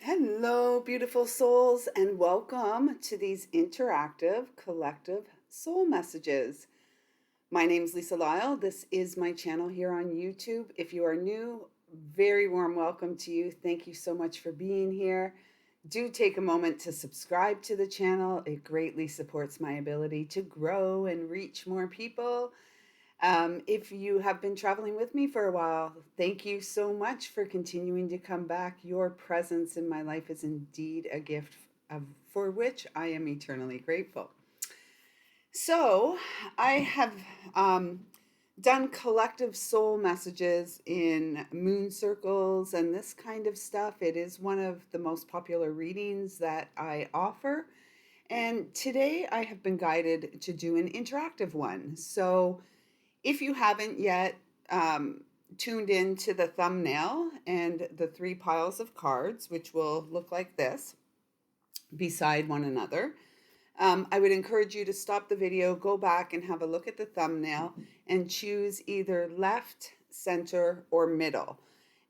Hello, beautiful souls, and welcome to these interactive collective soul messages. My name's Lisa Lyle. This is my channel here on YouTube. If you are new, very warm welcome to you. Thank you so much for being here. Do take a moment to subscribe to the channel. It greatly supports my ability to grow and reach more people. If you have been traveling with me for a while, thank you so much for continuing to come back. Your presence in my life is indeed a gift for which I am eternally grateful. So, I have done collective soul messages in moon circles and this kind of stuff. It is one of the most popular readings that I offer. And today I have been guided to do an interactive one. So, if you haven't yet tuned into the thumbnail and the three piles of cards, which will look like this beside one another, I would encourage you to stop the video, go back and have a look at the thumbnail and choose either left, center, or middle,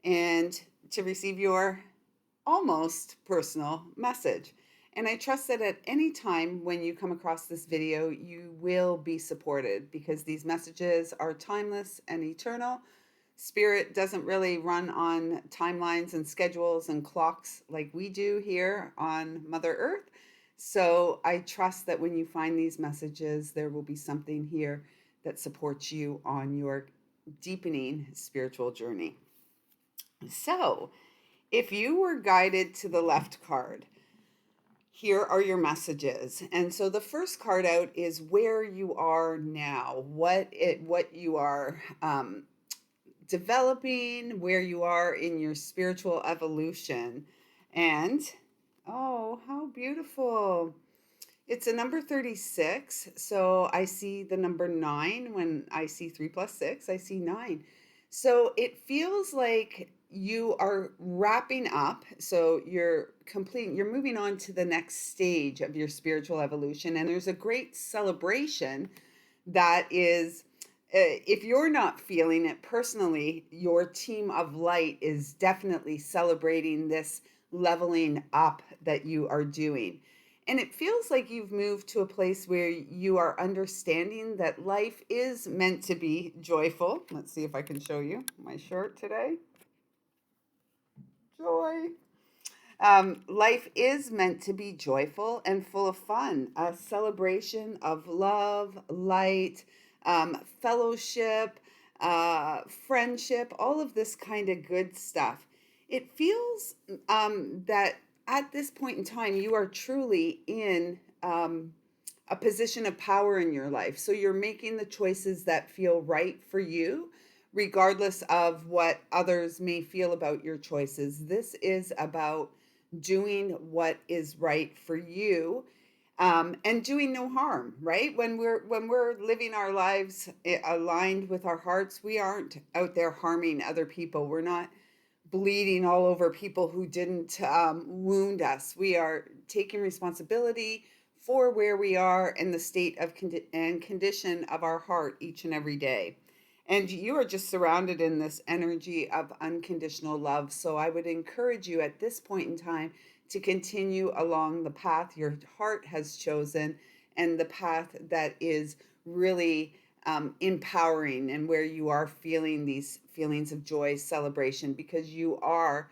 and to receive your almost personal message. And I trust that at any time when you come across this video, you will be supported because these messages are timeless and eternal. Spirit doesn't really run on timelines and schedules and clocks like we do here on Mother Earth. So I trust that when you find these messages, there will be something here that supports you on your deepening spiritual journey. So if you were guided to the left card, here are your messages. And so the first card out is where you are now, what you are developing, where you are in your spiritual evolution. And oh, how beautiful. It's a number 36. So I see the number 9. When I see 3 plus 6, I see 9. So it feels like you are wrapping up. So you're moving on to the next stage of your spiritual evolution. And there's a great celebration that is, if you're not feeling it personally, your team of light is definitely celebrating this leveling up that you are doing. And it feels like you've moved to a place where you are understanding that life is meant to be joyful. Let's see if I can show you my shirt today. Joy. Life is meant to be joyful and full of fun, a celebration of love, light, fellowship, friendship, all of this kind of good stuff. It feels that at this point in time, you are truly in a position of power in your life. So you're making the choices that feel right for you, regardless of what others may feel about your choices. This is about doing what is right for you, and doing no harm. Right, when we're living our lives aligned with our hearts, we aren't out there harming other people. We're not bleeding all over people who didn't wound us. We are taking responsibility for where we are and the state of and condition of our heart each and every day. And you are just surrounded in this energy of unconditional love. So I would encourage you at this point in time to continue along the path your heart has chosen and the path that is really empowering, and where you are feeling these feelings of joy, celebration, because you are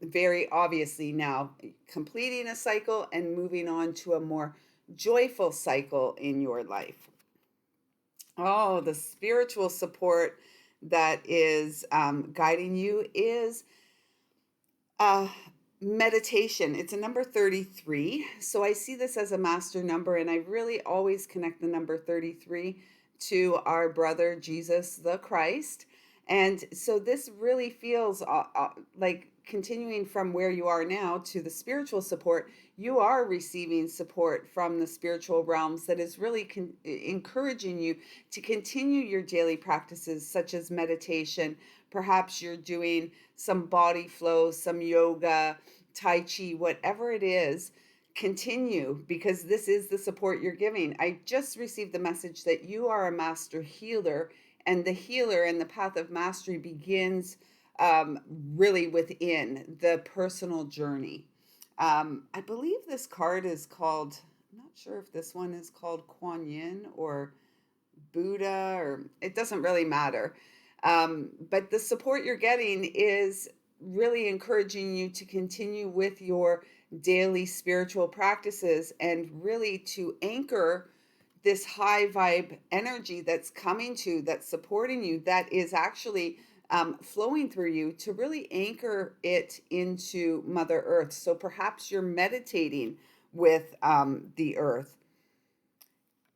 very obviously now completing a cycle and moving on to a more joyful cycle in your life. Oh, the spiritual support that is guiding you is meditation. It's a number 33. So I see this as a master number, and I really always connect the number 33 to our brother Jesus the Christ. And so this really feels like continuing from where you are now to the spiritual support. You are receiving support from the spiritual realms that is really encouraging you to continue your daily practices, such as meditation. Perhaps you're doing some body flow, some yoga, Tai Chi, whatever it is. Continue, because this is the support you're giving. I just received the message that you are a master healer, and the healer and the path of mastery begins um, really within the personal journey. I believe this card is called, I'm not sure if this one is called Kuan Yin or Buddha, or it doesn't really matter. But the support you're getting is really encouraging you to continue with your daily spiritual practices and really to anchor this high vibe energy that's coming to, that's supporting you, that is actually flowing through you, to really anchor it into Mother Earth. So perhaps you're meditating with the earth.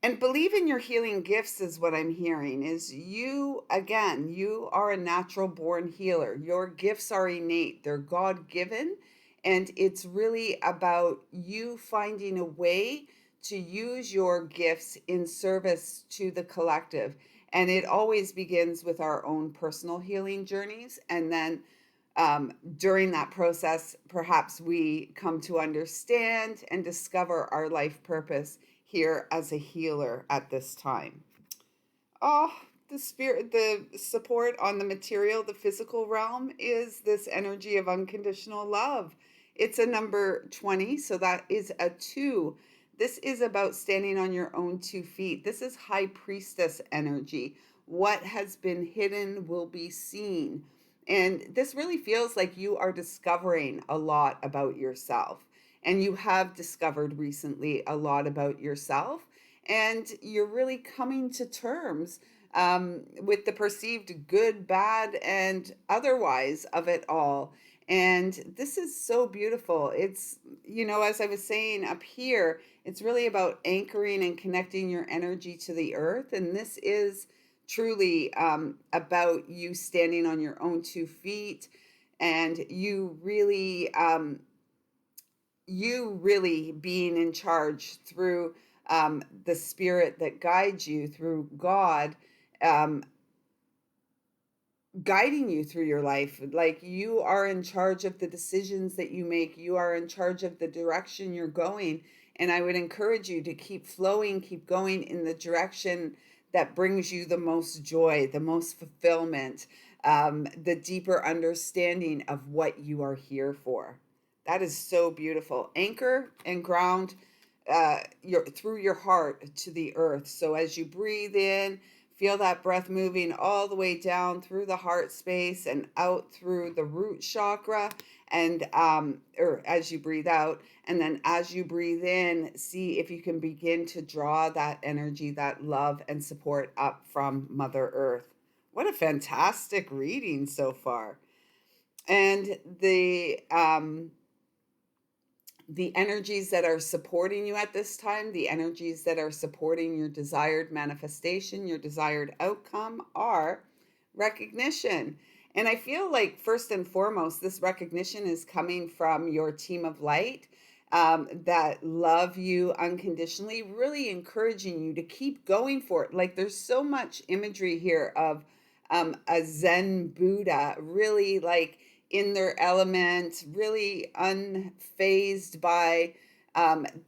And believe in your healing gifts is what I'm hearing. Is you, again, you are a natural born healer. Your gifts are innate, they're God given. And it's really about you finding a way to use your gifts in service to the collective. And it always begins with our own personal healing journeys. And then during that process, perhaps we come to understand and discover our life purpose here as a healer at this time. Oh, the spirit, the support on the material, the physical realm is this energy of unconditional love. It's a number 20, so that is a 2. This is about standing on your own 2 feet. This is high priestess energy. What has been hidden will be seen. And this really feels like you are discovering a lot about yourself. And you have discovered recently a lot about yourself. And you're really coming to terms with the perceived good, bad, and otherwise of it all. And this is so beautiful. It's, as I was saying up here, it's really about anchoring and connecting your energy to the earth. And this is truly about you standing on your own 2 feet, and you really being in charge through the spirit that guides you, through God um, guiding you through your life. Like, you are in charge of the decisions that you make, you are in charge of the direction you're going. And I would encourage you to keep flowing, keep going in the direction that brings you the most joy, the most fulfillment, the deeper understanding of what you are here for. That is so beautiful. Anchor and ground through your heart to the earth. So as you breathe in, feel that breath moving all the way down through the heart space and out through the root chakra, and or as you breathe out. And then as you breathe in, see if you can begin to draw that energy, that love and support up from Mother Earth. What a fantastic reading so far. And the energies that are supporting you at this time, the energies that are supporting your desired manifestation, your desired outcome, are recognition. And I feel like, first and foremost, this recognition is coming from your team of light that love you unconditionally, really encouraging you to keep going for it. Like, there's so much imagery here of a Zen Buddha, really like in their element, really unfazed by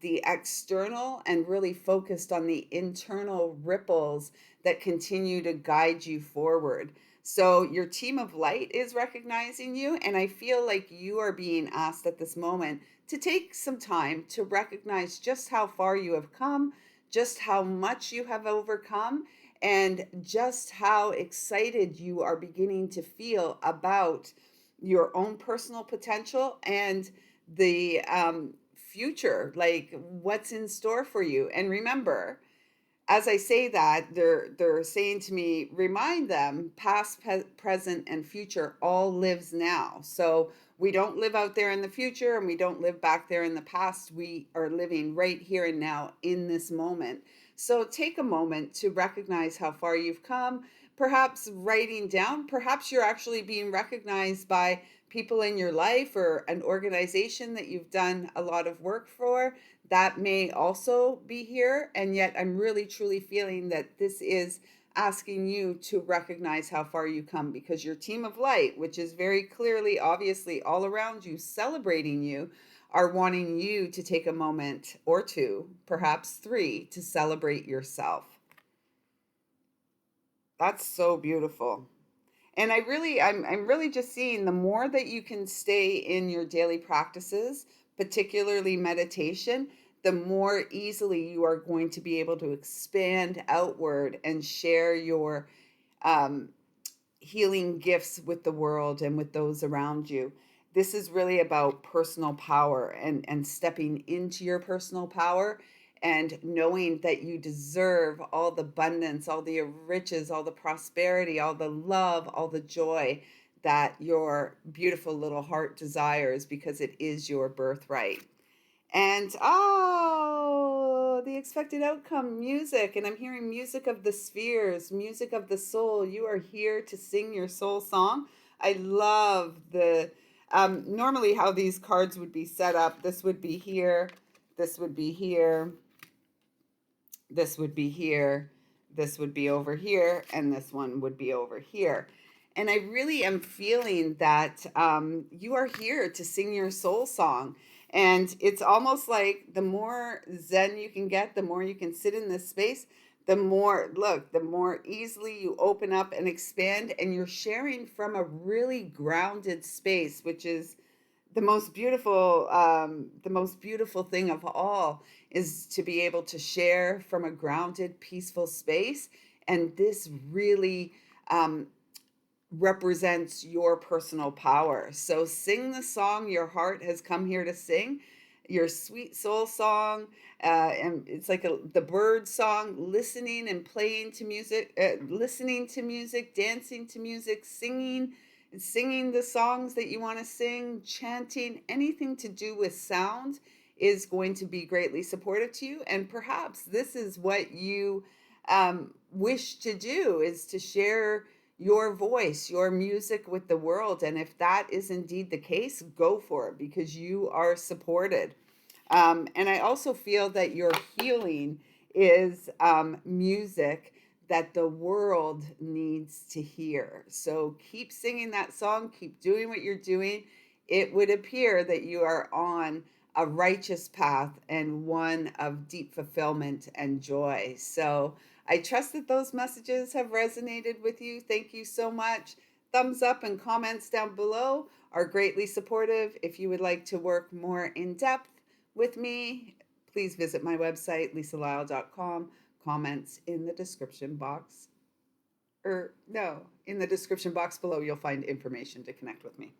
the external, and really focused on the internal ripples that continue to guide you forward. So your team of light is recognizing you, and I feel like you are being asked at this moment to take some time to recognize just how far you have come, just how much you have overcome, and just how excited you are beginning to feel about your own personal potential and the future, like what's in store for you. And remember, as I say that, they're saying to me, remind them, past, present, and future all lives now. So we don't live out there in the future, and we don't live back there in the past. We are living right here and now in this moment. So take a moment to recognize how far you've come. Perhaps writing down, perhaps you're actually being recognized by people in your life or an organization that you've done a lot of work for. That may also be here. And yet I'm really truly feeling that this is asking you to recognize how far you come, because your team of light, which is very clearly, obviously all around you, celebrating you, are wanting you to take a moment or two, perhaps 3, to celebrate yourself. That's so beautiful. And I'm really just seeing the more that you can stay in your daily practices, particularly meditation, the more easily you are going to be able to expand outward and share your um, healing gifts with the world and with those around you. This is really about personal power and stepping into your personal power and knowing that you deserve all the abundance, all the riches, all the prosperity, all the love, all the joy that your beautiful little heart desires because it is your birthright. And oh, the expected outcome music. And I'm hearing music of the spheres, music of the soul. You are here to sing your soul song. I love normally how these cards would be set up. This would be here, this would be here, this would be here, this would be over here, and this one would be over here. And I really am feeling that you are here to sing your soul song. And it's almost like the more zen you can get, the more you can sit in this space, the more easily you open up and expand, and you're sharing from a really grounded space, which is the most beautiful thing of all is to be able to share from a grounded, peaceful space. And this really represents your personal power. So sing the song your heart has come here to sing, your sweet soul song. And it's like the bird song, listening and playing to music, listening to music, dancing to music, singing the songs that you want to sing, chanting, anything to do with sound is going to be greatly supportive to you. And perhaps this is what you wish to do, is to share your voice, your music with the world. And if that is indeed the case, go for it because you are supported. And I also feel that your healing is music that the world needs to hear. So keep singing that song, keep doing what you're doing. It would appear that you are on a righteous path and one of deep fulfillment and joy. So I trust that those messages have resonated with you. Thank you so much. Thumbs up and comments down below are greatly supportive. If you would like to work more in depth with me, please visit my website, lisalyle.com. Comments in the description box. In the description box below, you'll find information to connect with me.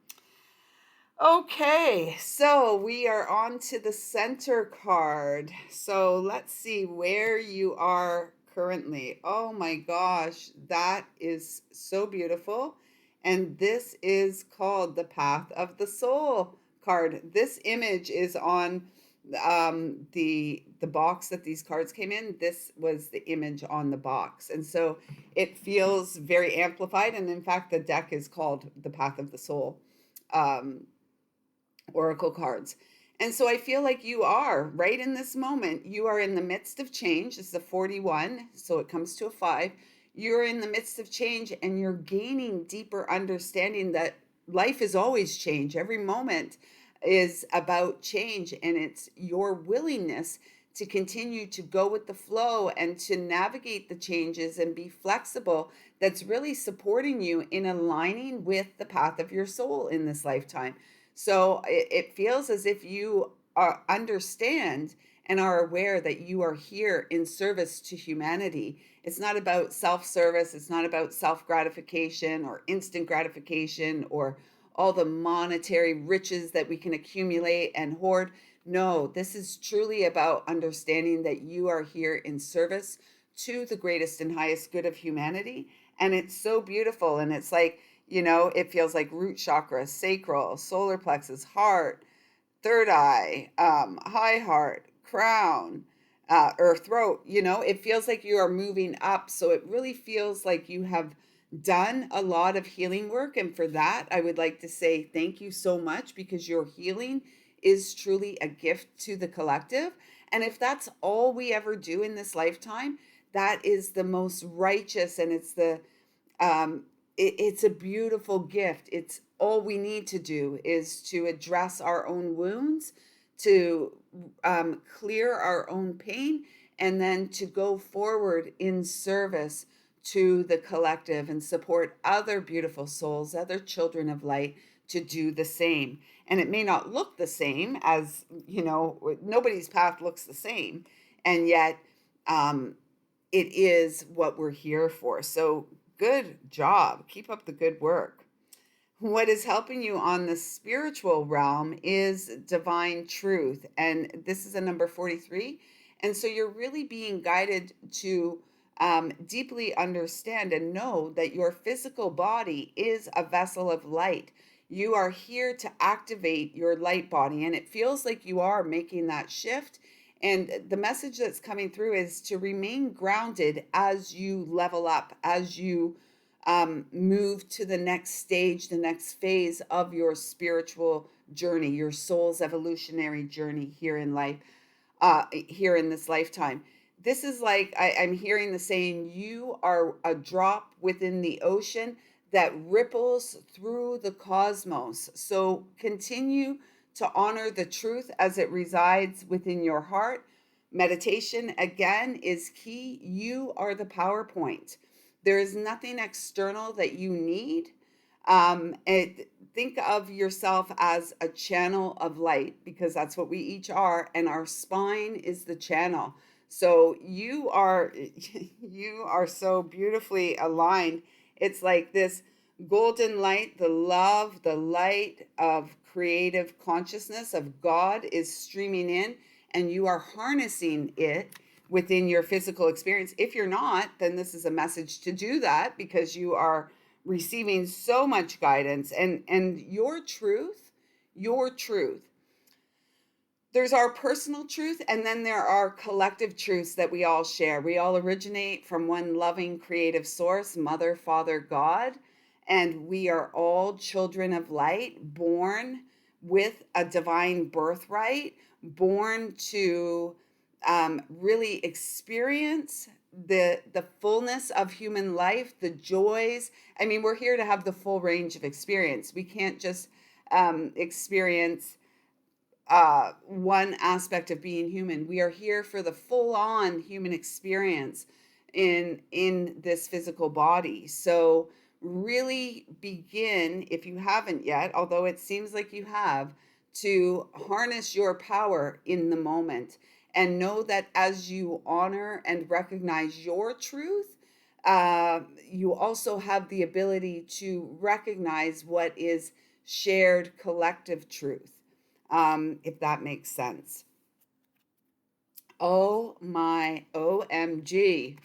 Okay, so we are on to the center card. So let's see where you are currently. Oh my gosh, that is so beautiful. And this is called the Path of the Soul card. This image is on the box that these cards came in. This was the image on the box, and so it feels very amplified. And in fact, the deck is called the Path of the Soul oracle cards. And so I feel like you are right in this moment. You are in the midst of change. This is a 41, so it comes to a 5. You're in the midst of change, and you're gaining deeper understanding that life is always change. Every moment is about change, and it's your willingness to continue to go with the flow and to navigate the changes and be flexible that's really supporting you in aligning with the path of your soul in this lifetime. So it feels as if you understand and are aware that you are here in service to humanity. It's not about self-service. It's not about self-gratification or instant gratification or all the monetary riches that we can accumulate and hoard. No, this is truly about understanding that you are here in service to the greatest and highest good of humanity. And it's so beautiful. And it's like, it feels like root chakra, sacral, solar plexus, heart, third eye, high heart, crown, or throat. It feels like you are moving up. So it really feels like you have done a lot of healing work. And for that, I would like to say thank you so much, because your healing is truly a gift to the collective. And if that's all we ever do in this lifetime, that is the most righteous, and it's a beautiful gift. It's all we need to do is to address our own wounds, to clear our own pain, and then to go forward in service to the collective and support other beautiful souls, other children of light to do the same. And it may not look the same as, nobody's path looks the same. And yet, um, it is what we're here for. So good job. Keep up the good work. What is helping you on the spiritual realm is divine truth. And this is a number 43. And so you're really being guided to deeply understand and know that your physical body is a vessel of light. You are here to activate your light body, and it feels like you are making that shift. And the message that's coming through is to remain grounded as you level up, as you move to the next stage, the next phase of your spiritual journey, your soul's evolutionary journey here in life, here in this lifetime. This is like I'm hearing the saying, you are a drop within the ocean that ripples through the cosmos. So continue to honor the truth as it resides within your heart. Meditation, again, is key. You are the PowerPoint. There is nothing external that you need. Think of yourself as a channel of light, because that's what we each are, and our spine is the channel. So you are you are so beautifully aligned. It's like this golden light, the love, the light of creative consciousness of God is streaming in, and you are harnessing it within your physical experience. If you're not, then this is a message to do that, because you are receiving so much guidance and your truth. There's our personal truth, and then there are collective truths that we all share. We all originate from one loving creative source, Mother, Father, God, and we are all children of light, born with a divine birthright, born to really experience the fullness of human life, the joys. I mean, we're here to have the full range of experience. We can't just experience one aspect of being human. We are here for the full-on human experience in this physical body. So really begin, if you haven't yet, although it seems like you have, to harness your power in the moment, and know that as you honor and recognize your truth, you also have the ability to recognize what is shared collective truth, if that makes sense. Oh my OMG.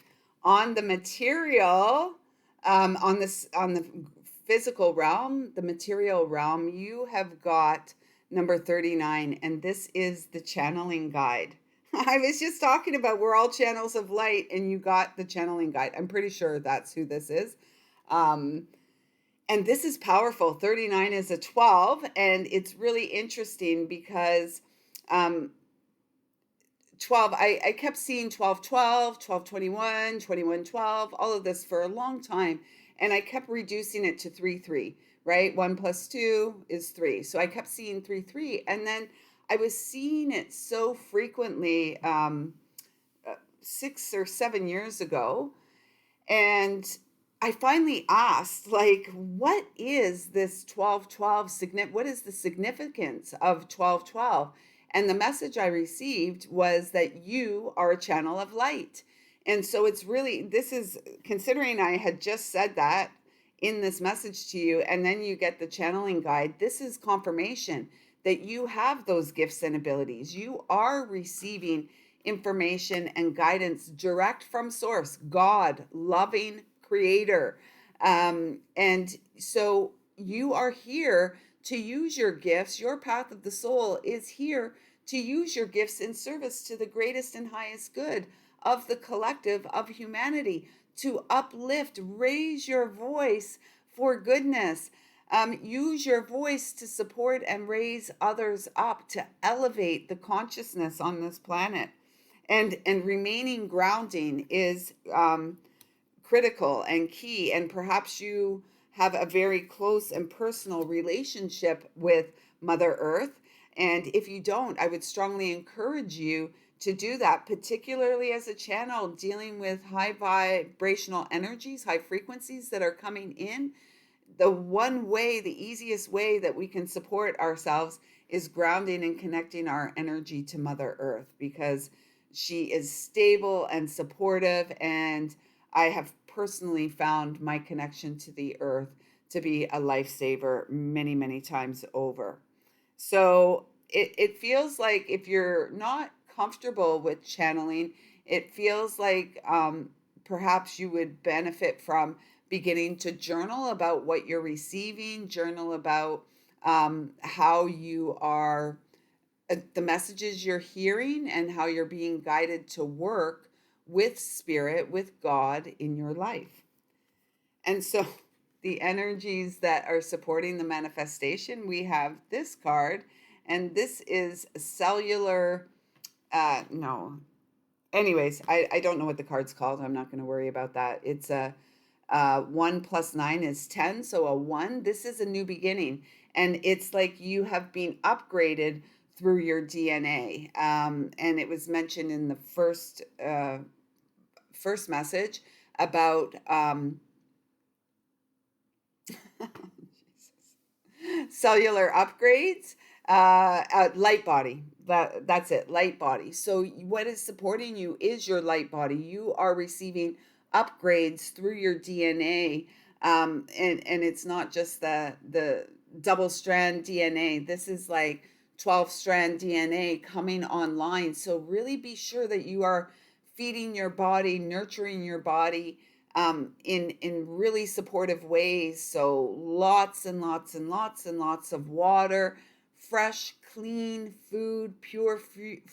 On the material, on the physical realm, the material realm, you have got number 39, and this is the channeling guide. I was just talking about we're all channels of light, and you got the channeling guide. I'm pretty sure that's who this is. And this is powerful. 39 is a 12, and it's really interesting because 12, I kept seeing 12, 12, 12, 21, 21, 12, all of this for a long time. And I kept reducing it to 3, 3, right? 1 plus 2 is 3. So I kept seeing 3, 3. And then I was seeing it so frequently 6 or 7 years ago. And I finally asked, like, what is this 12-12 significant? What is the significance of 12-12? And the message I received was that you are a channel of light. And so it's really, this is, considering I had just said that in this message to you, and then you get the channeling guide, this is confirmation that you have those gifts and abilities. You are receiving information and guidance direct from source, God, loving creator. And so you are here to use your gifts. Your path of the soul is here to use your gifts in service to the greatest and highest good of the collective of humanity, to uplift, raise your voice for goodness. Use your voice to support and raise others up, to elevate the consciousness on this planet. And remaining grounding is critical and key. And perhaps you have a very close and personal relationship with Mother Earth. And if you don't, I would strongly encourage you to do that, particularly as a channel dealing with high vibrational energies, high frequencies that are coming in. The one way, the easiest way that we can support ourselves is grounding and connecting our energy to Mother Earth, because she is stable and supportive. And I have personally found my connection to the earth to be a lifesaver many, many times over. So it feels like if you're not comfortable with channeling, it feels like perhaps you would benefit from beginning to journal about what you're receiving, journal about how you are, the messages you're hearing, and how you're being guided to work with spirit, with God in your life. And so the energies that are supporting the manifestation, we have this card, and this is cellular. No, anyways, I don't know what the card's called. I'm not going to worry about that. It's a 1 plus 9 is 10. So a 1, this is a new beginning. And it's like you have been upgraded through your DNA. And it was mentioned in the first message about cellular upgrades, light body. That's it, light body. So what is supporting you is your light body. You are receiving upgrades through your DNA, and it's not just the double strand DNA. This is like 12 strand DNA coming online. So really be sure that you are feeding your body, nurturing your body, in really supportive ways. So lots and lots and lots and lots of water, fresh, clean food, pure fruit,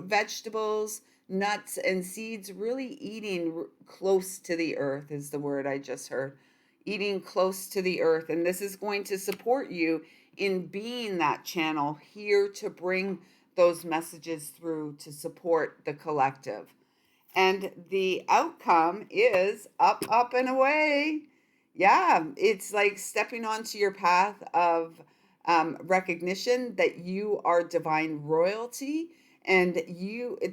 vegetables, nuts, and seeds. Really eating close to the earth is the word I just heard. Eating close to the earth, and this is going to support you in being that channel here to bring those messages through to support the collective. And the outcome is up, up, and away. Yeah, it's like stepping onto your path of recognition that you are divine royalty. And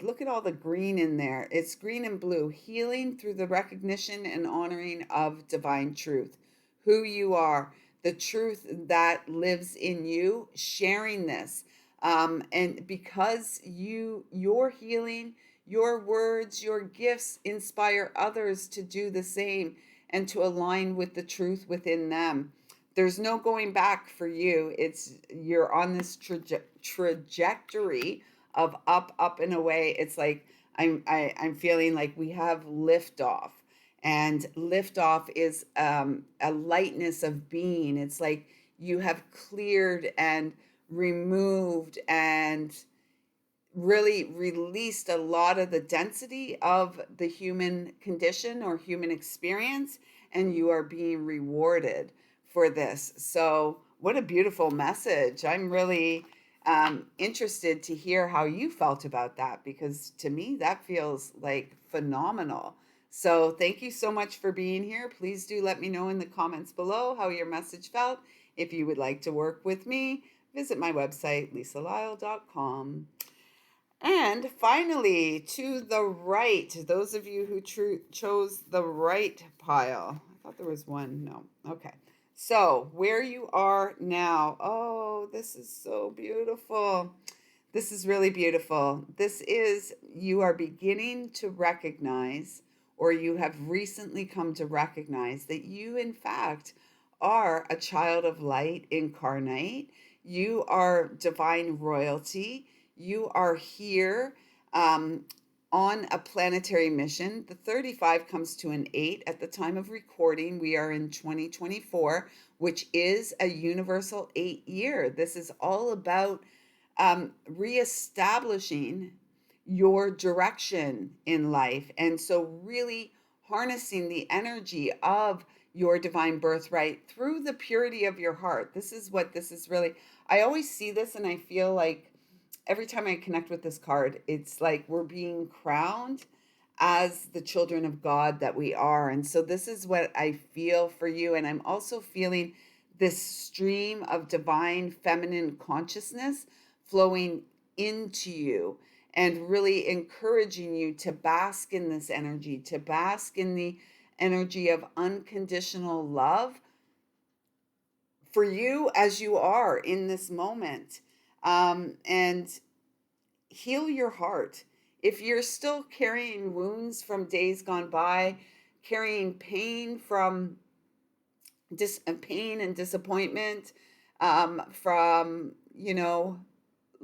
look at all the green in there. It's green and blue, healing through the recognition and honoring of divine truth, who you are, the truth that lives in you, sharing this. And because your healing, your words, your gifts inspire others to do the same and to align with the truth within them. There's no going back for you. You're on this trajectory of up, up, and away. It's like I'm feeling like we have liftoff, and liftoff is a lightness of being. It's like you have cleared and removed and really released a lot of the density of the human condition or human experience, and you are being rewarded for this. So what a beautiful message. I'm really interested to hear how you felt about that, because to me that feels like phenomenal. So thank you so much for being here. Please do let me know in the comments below how your message felt. If you would like to work with me, visit my website, lisalyle.com. And finally, to the right, those of you who chose the right pile. I thought there was one. No. Okay. So where you are now. Oh, this is so beautiful. This is really beautiful. You are beginning to recognize, or you have recently come to recognize, that you, in fact, are a child of light incarnate. You are divine royalty. You are here on a planetary mission. The 35 comes to an 8 at the time of recording. We are in 2024, which is a universal 8 year. This is all about reestablishing your direction in life. And so really harnessing the energy of your divine birthright through the purity of your heart. This is what this is really. I always see this and I feel like every time I connect with this card, it's like we're being crowned as the children of God that we are. And so this is what I feel for you. And I'm also feeling this stream of divine feminine consciousness flowing into you and really encouraging you to bask in this energy, to bask in the energy of unconditional love for you as you are in this moment. And heal your heart. If you're still carrying wounds from days gone by, carrying pain from pain and disappointment, from,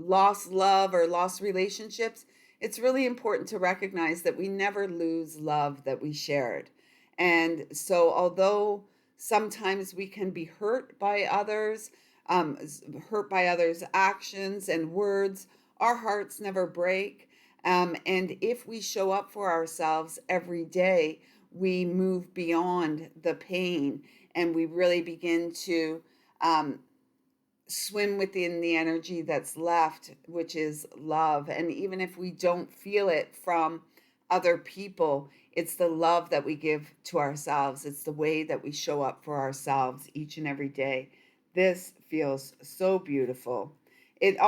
lost love or lost relationships, it's really important to recognize that we never lose love that we shared. And so, although sometimes we can be hurt by others' actions and words, our hearts never break. And if we show up for ourselves every day, we move beyond the pain and we really begin to um, swim within the energy that's left, which is love. And even if we don't feel it from other people, it's the love that we give to ourselves. It's the way that we show up for ourselves each and every day. This feels so beautiful. It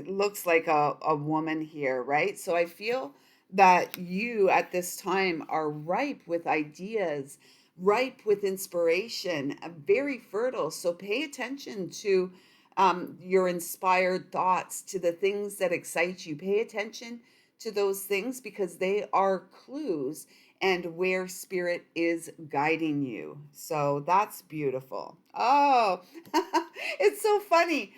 looks like a woman here, right? So I feel that you at this time are ripe with ideas, ripe with inspiration, very fertile. So pay attention to your inspired thoughts, to the things that excite you. Pay attention to those things because they are clues and where spirit is guiding you. So that's beautiful. Oh, it's so funny.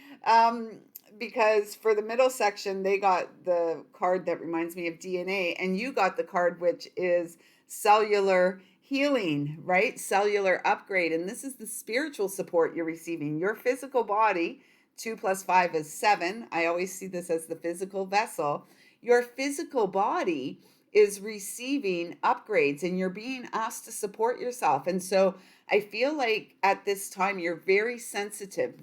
Because for the middle section, they got the card that reminds me of DNA, and you got the card which is cellular healing, right? Cellular upgrade. And this is the spiritual support you're receiving. Your physical body, 2 + 5 is 7. I always see this as the physical vessel. Your physical body is receiving upgrades and you're being asked to support yourself. And so I feel like at this time you're very sensitive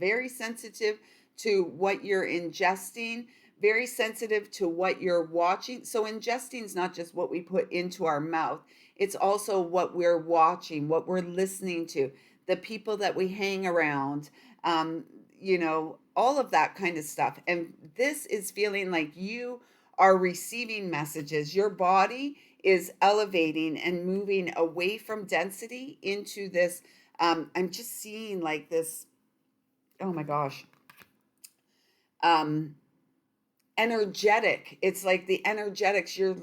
to what you're ingesting, very sensitive to what you're watching. So ingesting is not just what we put into our mouth, it's also what we're watching, what we're listening to, the people that we hang around, all of that kind of stuff. And this is feeling like you are receiving messages. Your body is elevating and moving away from density into this. I'm just seeing like this, oh my gosh, um, energetic. It's like the energetics, you're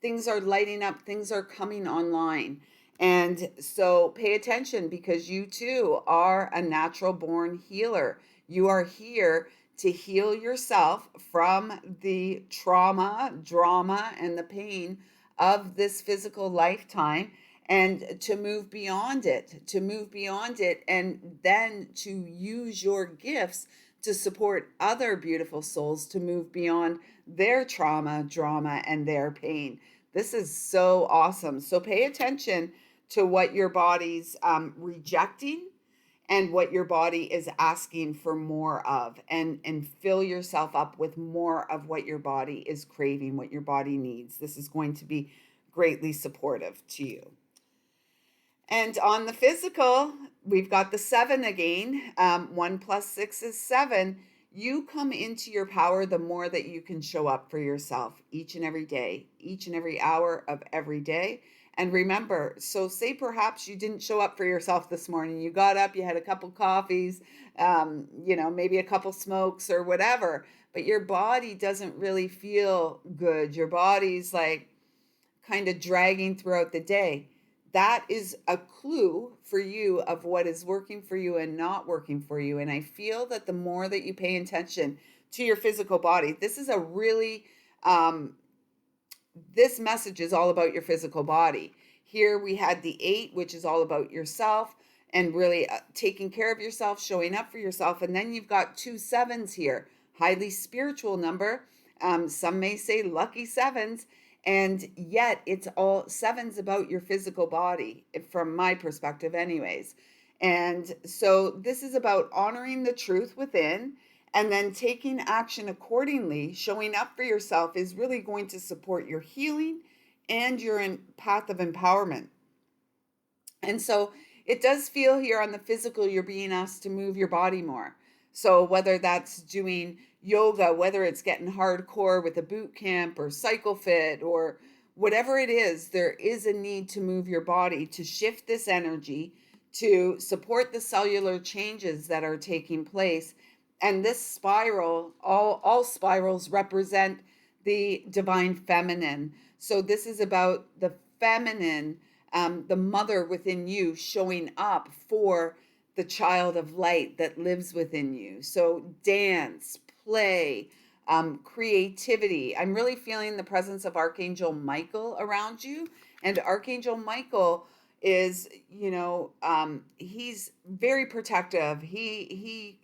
things are lighting up, things are coming online. And so pay attention because you too are a natural born healer. You are here to heal yourself from the trauma, drama, and the pain of this physical lifetime and to move beyond it, and then to use your gifts to support other beautiful souls to move beyond their trauma, drama, and their pain. This is so awesome. So pay attention to what your body's rejecting and what your body is asking for more of, and fill yourself up with more of what your body is craving, what your body needs. This is going to be greatly supportive to you. And on the physical, we've got the 7 again. 1 + 6 is 7. You come into your power the more that you can show up for yourself each and every day, each and every hour of every day. And remember, so say perhaps you didn't show up for yourself this morning. You got up, you had a couple coffees, maybe a couple smokes or whatever, but your body doesn't really feel good. Your body's like kind of dragging throughout the day. That is a clue for you of what is working for you and not working for you. And I feel that the more that you pay attention to your physical body, this is a really, this message is all about your physical body. Here we had the 8, which is all about yourself and really taking care of yourself, showing up for yourself. And then you've got 2 7s here, highly spiritual number. Some may say lucky 7s. And yet it's all 7's about your physical body, from my perspective anyways. And so this is about honoring the truth within and then taking action accordingly. Showing up for yourself is really going to support your healing and your path of empowerment. And so it does feel here on the physical, you're being asked to move your body more. So whether that's doing yoga, whether it's getting hardcore with a boot camp or cycle fit or whatever it is, there is a need to move your body to shift this energy to support the cellular changes that are taking place. And this spiral, all spirals represent the divine feminine. So this is about the feminine, the mother within you showing up for the child of light that lives within you. So dance, play, creativity. I'm really feeling the presence of Archangel Michael around you. And Archangel Michael is, he's very protective. He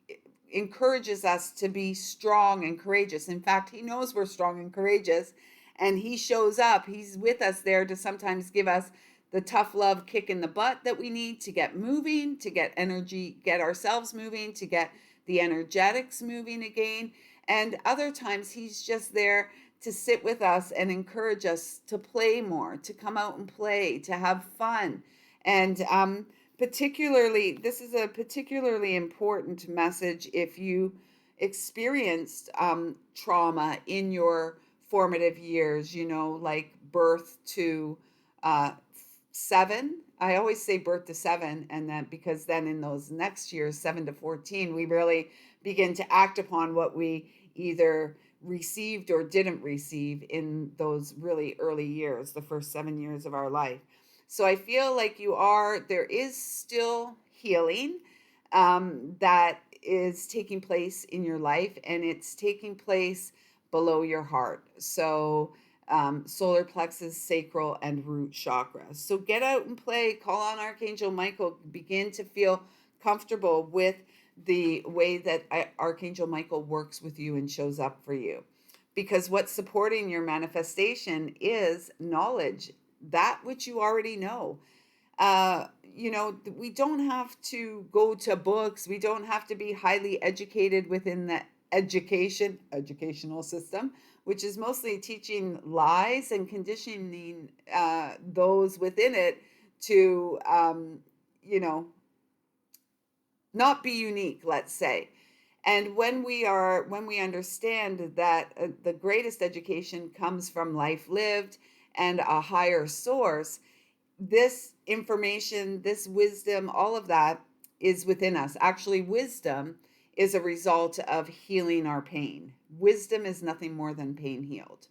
encourages us to be strong and courageous. In fact, he knows we're strong and courageous, and he shows up. He's with us there to sometimes give us the tough love kick in the butt that we need to get moving, to get energy, get ourselves moving, to get the energetics moving again. And other times he's just there to sit with us and encourage us to play more, to come out and play, to have fun. And particularly, this is a particularly important message if you experienced trauma in your formative years, like birth to 7. I always say birth to 7, and then because then in those next years, 7 to 14, we really begin to act upon what we either received or didn't receive in those really early years, the first 7 years of our life. So I feel like there is still healing that is taking place in your life, and it's taking place below your heart. So solar plexus, sacral, and root chakras. So get out and play, call on Archangel Michael, begin to feel comfortable with the way that Archangel Michael works with you and shows up for you. Because what's supporting your manifestation is knowledge, that which you already know. We don't have to go to books. We don't have to be highly educated within the educational system, which is mostly teaching lies and conditioning those within it to, not be unique, let's say. And when we understand that the greatest education comes from life lived and a higher source, this information, this wisdom, all of that is within us. Actually, wisdom is a result of healing our pain. Wisdom is nothing more than pain healed.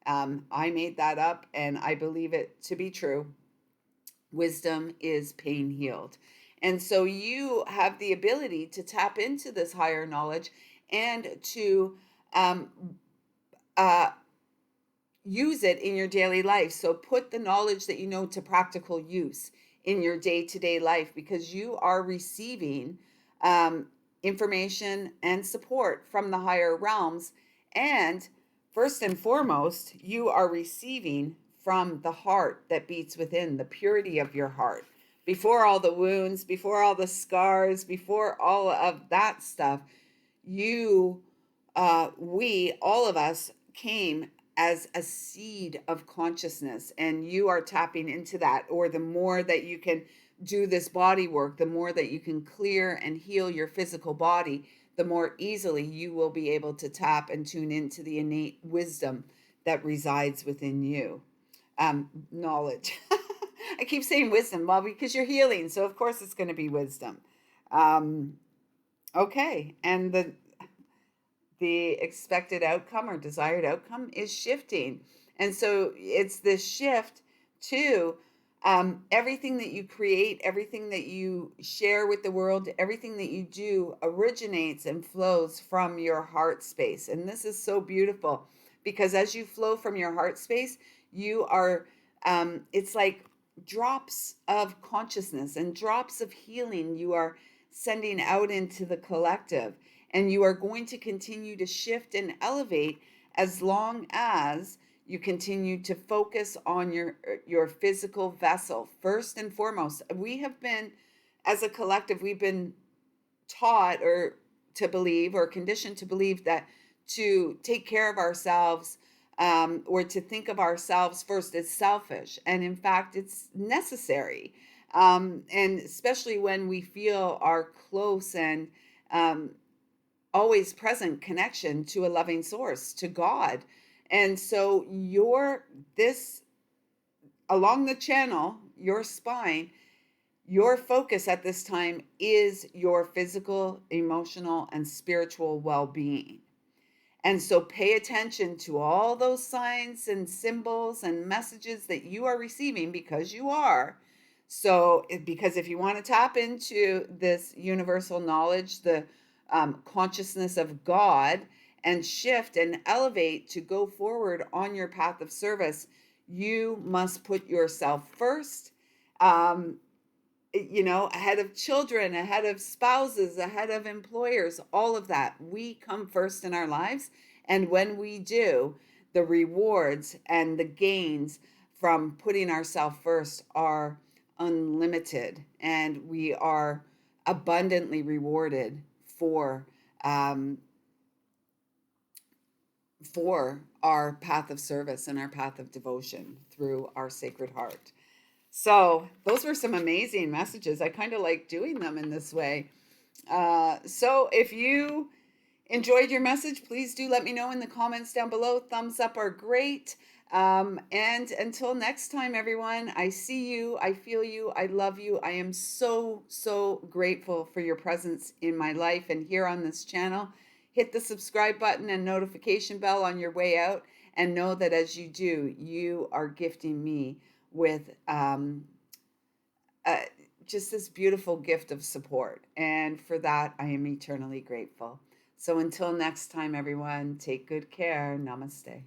I made that up and I believe it to be true. Wisdom is pain healed. And so you have the ability to tap into this higher knowledge and to use it in your daily life. So put the knowledge that you know to practical use in your day-to-day life, because you are receiving information and support from the higher realms. And first and foremost, you are receiving from the heart that beats within, the purity of your heart. Before all the wounds, before all the scars, before all of that stuff, all of us came as a seed of consciousness, and you are tapping into that. Or the more that you can do this body work, the more that you can clear and heal your physical body, the more easily you will be able to tap and tune into the innate wisdom that resides within you. Knowledge. I keep saying wisdom, well, because you're healing, so of course it's going to be wisdom. Okay, and the expected outcome or desired outcome is shifting. And so it's this shift to everything that you create, everything that you share with the world, everything that you do originates and flows from your heart space. And this is so beautiful, because as you flow from your heart space, you are, it's like drops of consciousness and drops of healing you are sending out into the collective. And you are going to continue to shift and elevate as long as you continue to focus on your physical vessel. First and foremost, we have been, as a collective, we've been taught or to believe or conditioned to believe that to take care of ourselves or to think of ourselves first is selfish. And in fact, it's necessary. And especially when we feel our close and always present connection to a loving source, to God. And so this along the channel, your spine, your focus at this time is your physical, emotional, and spiritual well-being. And so pay attention to all those signs and symbols and messages that you are receiving, because you are. So, because if you want to tap into this universal knowledge, the consciousness of God, and shift and elevate to go forward on your path of service, you must put yourself first. Um, ahead of children, ahead of spouses, ahead of employers, all of that. We come first in our lives. And when we do, the rewards and the gains from putting ourselves first are unlimited. And we are abundantly rewarded um, for our path of service and our path of devotion through our Sacred Heart. So those were some amazing messages. I kind of like doing them in this way. So if you enjoyed your message, please do let me know in the comments down below. Thumbs up are great. And until next time, everyone, I see you, I feel you, I love you. I am so, so grateful for your presence in my life and here on this channel. Hit the subscribe button and notification bell on your way out, and know that as you do, you are gifting me with uh, just this beautiful gift of support. And for that, I am eternally grateful. So until next time, everyone, take good care. Namaste.